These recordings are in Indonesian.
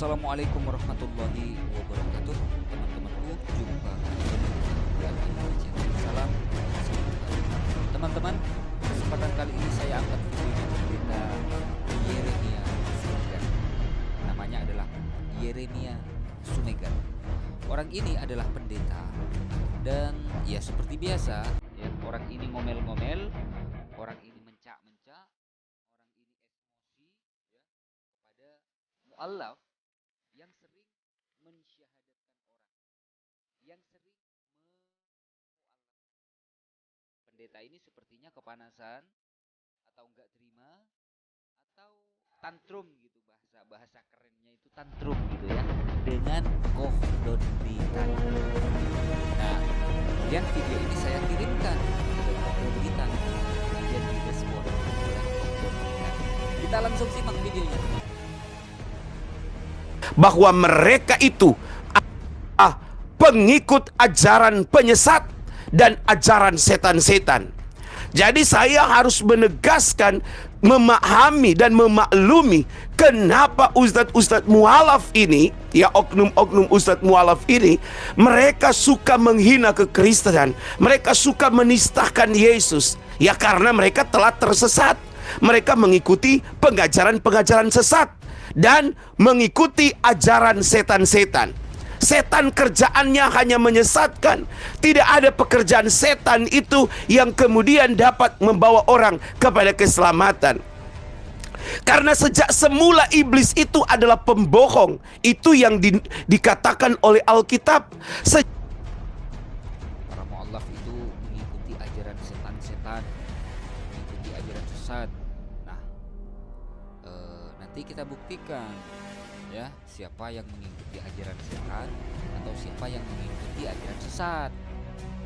Assalamualaikum warahmatullahi wabarakatuh. Teman-temanku, jumpa kembali di channel Salam Semoga. Teman-teman, kesempatan kali ini saya angkat videonya pendeta Yeremia Sumegar. Namanya adalah Yeremia Sumegar. Orang ini adalah pendeta dan ya seperti biasa ya, orang ini ngomel-ngomel, orang ini mencak-mencak, orang ini emosi ya kepada mu'alaf yang sering mensyahadatkan orang, yang sering pendeta ini sepertinya kepanasan atau enggak terima atau tantrum gitu, bahasa kerennya itu tantrum gitu ya, dengan kohdoditan. Nah, kemudian video ini saya kirimkan ke kohdoditan, kemudian direspon oleh kohdoditan. Kita langsung simak videonya. Bahwa mereka itu adalah pengikut ajaran penyesat dan ajaran setan-setan. Jadi saya harus menegaskan, memahami dan memaklumi kenapa ustadz-ustadz mualaf ini, ya oknum-oknum ustadz mualaf ini, mereka suka menghina kekristenan, mereka suka menistahkan Yesus. Ya karena mereka telah tersesat, mereka mengikuti pengajaran-pengajaran sesat dan mengikuti ajaran setan-setan. Setan kerjaannya hanya menyesatkan. Tidak ada pekerjaan setan itu yang kemudian dapat membawa orang kepada keselamatan. Karena sejak semula iblis itu adalah pembohong. Itu yang dikatakan oleh Alkitab. Para mu'alaf itu mengikuti ajaran setan-setan, mengikuti ajaran sesat. Nah, nanti kita buktikan ya siapa yang mengikuti ajaran setan atau siapa yang mengikuti ajaran sesat.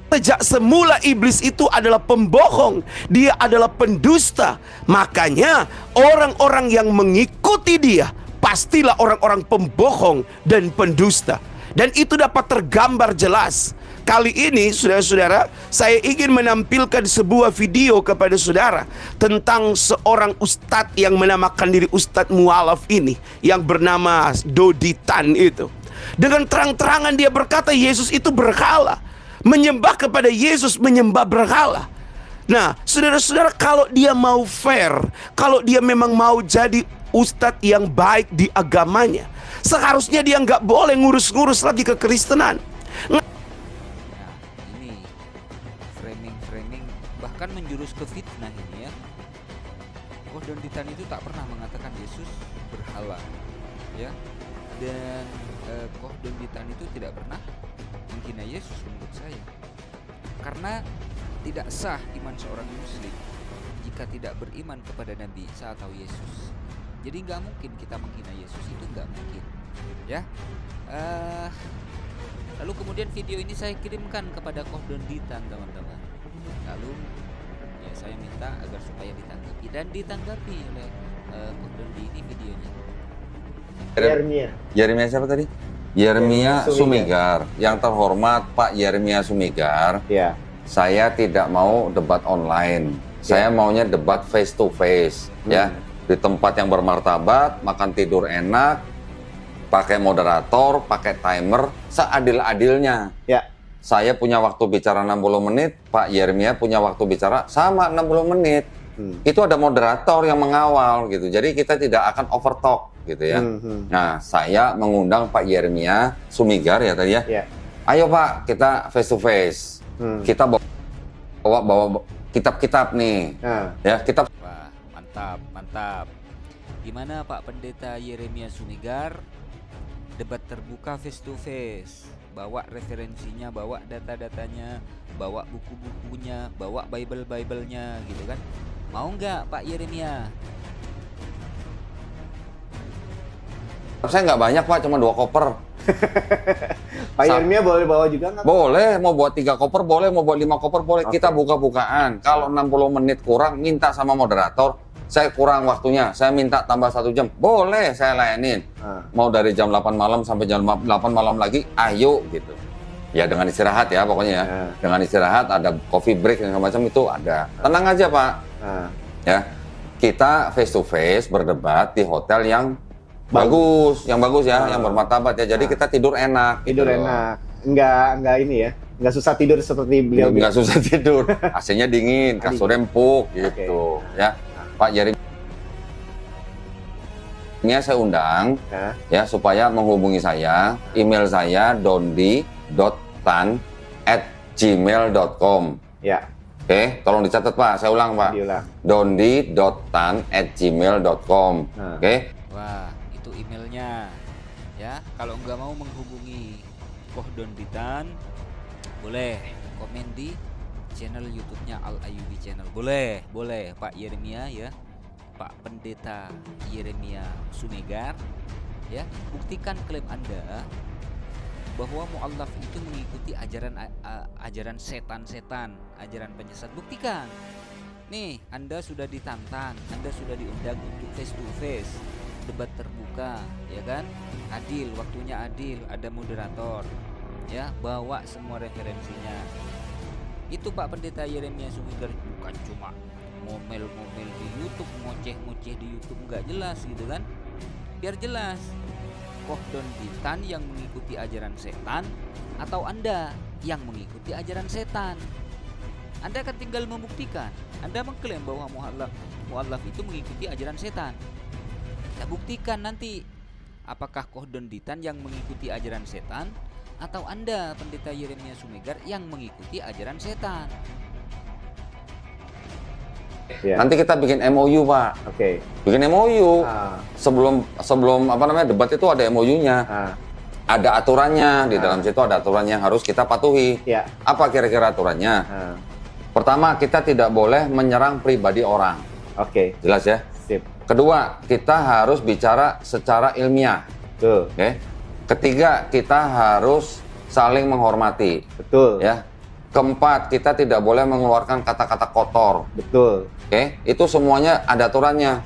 Sejak semula iblis itu adalah pembohong, dia adalah pendusta. Makanya orang-orang yang mengikuti dia pastilah orang-orang pembohong dan pendusta. Dan itu dapat tergambar jelas. Kali ini saudara-saudara, saya ingin menampilkan sebuah video kepada saudara tentang seorang ustadz yang menamakan diri ustadz mualaf ini, yang bernama Doditan itu. Dengan terang-terangan dia berkata Yesus itu berhala, menyembah kepada Yesus, menyembah berhala. Nah saudara-saudara, kalau dia mau fair, kalau dia memang mau jadi ustadz yang baik di agamanya, seharusnya dia nggak boleh ngurus-ngurus lagi kekristenan. Framing bahkan menjurus ke fitnah ini ya. Kohdoditan itu tak pernah mengatakan Yesus berhala ya, dan Kohdoditan itu tidak pernah menghina Yesus menurut saya, karena tidak sah iman seorang muslim jika tidak beriman kepada Nabi Isa atau Yesus. Jadi nggak mungkin kita menghina Yesus, itu nggak mungkin ya. Lalu kemudian video ini saya kirimkan kepada Kohdoditan, teman-teman. Lalu ya saya minta agar supaya ditanggapi, dan ditanggapi oleh Kohdoditan ini videonya. Yeremia siapa tadi? Yeremia Sumegar. Yang terhormat Pak Yeremia Sumegar. Ya. Saya tidak mau debat online. Saya maunya debat face to face, ya. Di tempat yang bermartabat, makan tidur enak, pakai moderator, pakai timer, seadil-adilnya. Ya. Saya punya waktu bicara 60 menit, Pak Yeremia punya waktu bicara sama 60 menit. Itu ada moderator yang mengawal gitu. Jadi kita tidak akan overtalk gitu ya. Nah, saya mengundang Pak Yeremia Sumegar ya tadi ya. Ya. Ayo Pak, kita face to face. Kita bawa kitab-kitab nih. Ya, kitab. Wah, mantap. Gimana Pak Pendeta Yeremia Sumegar? Debat terbuka face to face. Bawa referensinya, bawa data-datanya, bawa buku-bukunya, bawa Bible-nya gitu kan. Mau nggak Pak Yeremia? Saya nggak banyak Pak, cuma 2 koper. Pak Yeremia boleh bawa juga nggak? Boleh, mau buat 3 koper boleh, mau buat 5 koper boleh. Kita buka-bukaan. Kalau 60 menit kurang, minta sama moderator. Saya kurang waktunya, saya minta tambah 1 jam. Boleh, saya layanin. Mau dari jam 8 malam sampai jam 8 malam lagi, ayo gitu. Ya dengan istirahat ya pokoknya ya. Dengan istirahat, ada coffee break dan macam itu ada. Tenang aja Pak. Ya, kita face to face berdebat di hotel yang Bagus, yang bagus ya, yang bermartabat ya. Jadi kita tidur enak. Tidur gitu loh. enak. Enggak ini ya. Enggak susah tidur seperti beliau. Nggak susah tidur. AC-nya dingin, kasurnya empuk gitu. Ya, Pak Jeremy. Ini saya undang Nah, ya supaya menghubungi saya. Email saya dondi.tan@gmail.com. ya, Oke, tolong dicatat Pak. Saya ulang Pak. diulang. dondi.tan@gmail.com. Nah. Oke. Wah, itu emailnya. Ya, kalau nggak mau menghubungi Koh Donditan, boleh komen di channel YouTube-nya Al Ayyubi Channel. Boleh Pak Yeremia ya. Pak Pendeta Yeremia Sumegar, ya, buktikan klaim Anda bahwa mu'allaf itu mengikuti ajaran setan-setan, ajaran penyesat. Buktikan. Nih, Anda sudah ditantang, Anda sudah diundang untuk face to face, debat terbuka, ya kan? Adil, waktunya adil, ada moderator, ya, bawa semua referensinya. Itu Pak Pendeta Yeremia Sumegar, bukan cuma ngomel-ngomel di YouTube, ngoceh-ngoceh di YouTube, nggak jelas gitu kan? Biar jelas. Koh Donditan yang mengikuti ajaran setan atau Anda yang mengikuti ajaran setan? Anda akan tinggal membuktikan. Anda mengklaim bahwa mu'allaf itu mengikuti ajaran setan. Kita buktikan nanti apakah Koh Donditan yang mengikuti ajaran setan atau Anda Pendeta Yeremia Sumegar yang mengikuti ajaran setan. Ya. Nanti kita bikin MOU Pak. Oke. Bikin MOU. Ah, Sebelum apa namanya debat itu ada MOU-nya. ah, Ada aturannya, di dalam situ ada aturannya yang harus kita patuhi. ya. Apa kira-kira aturannya? Ah, Pertama, kita tidak boleh menyerang pribadi orang. oke. Jelas ya? Sip. Kedua, kita harus bicara secara ilmiah. Betul. Oke. Ketiga, kita harus saling menghormati. Betul. Ya. Keempat, kita tidak boleh mengeluarkan kata-kata kotor. Betul. Oke. Itu semuanya ada aturannya.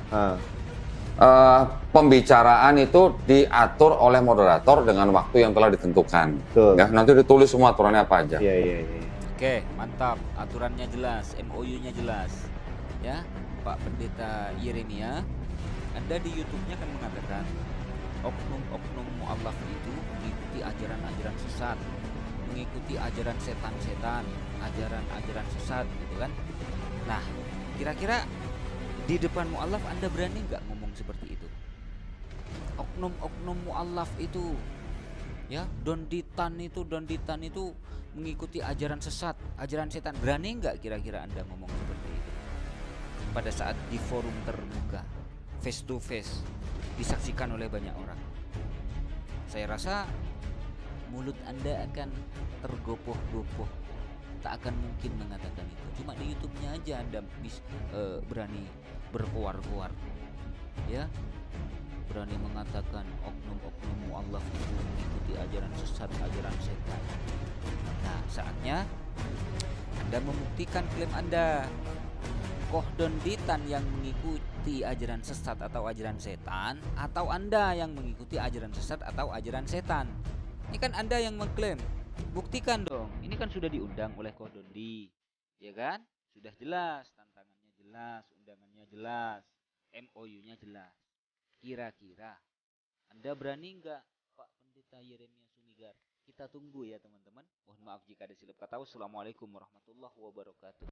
Ah, Pembicaraan itu diatur oleh moderator dengan waktu yang telah ditentukan. Betul. Ya, nanti ditulis semua aturannya apa aja. iya, iya, iya. Oke, mantap. Aturannya jelas, MOU-nya jelas. Ya, Pak Pendeta Yeremia, Anda di YouTube-nya kan mengatakan oknum-oknum mu'allaf itu mengikuti ajaran-ajaran sesat, mengikuti ajaran setan-setan, ajaran-ajaran sesat gitu kan. Nah, kira-kira di depan mu'allaf Anda berani nggak ngomong seperti itu? Oknum-oknum mu'allaf itu, ya, donditan itu mengikuti ajaran sesat, ajaran setan. Berani nggak kira-kira Anda ngomong seperti itu pada saat di forum terbuka, face to face, disaksikan oleh banyak orang? Saya rasa mulut Anda akan tergopoh-gopoh, tak akan mungkin mengatakan itu. Cuma di YouTube-nya aja Anda berani berkoar-koar, ya, berani mengatakan oknum-oknum mu'allaf itu mengikuti ajaran sesat, ajaran setan. Nah, saatnya Anda membuktikan klaim Anda. Koh Donditan yang mengikuti ajaran sesat atau ajaran setan, atau Anda yang mengikuti ajaran sesat atau ajaran setan? Ini kan Anda yang mengklaim. Buktikan dong. Ini kan sudah diundang oleh Koh Dondi, ya kan? Sudah jelas, tantangannya jelas, undangannya jelas, MOU-nya jelas. Kira-kira Anda berani nggak, Pak Pendeta Yeremia Sumegar? Kita tunggu ya teman-teman. Mohon maaf jika ada silap kata. Wassalamualaikum warahmatullahi wabarakatuh.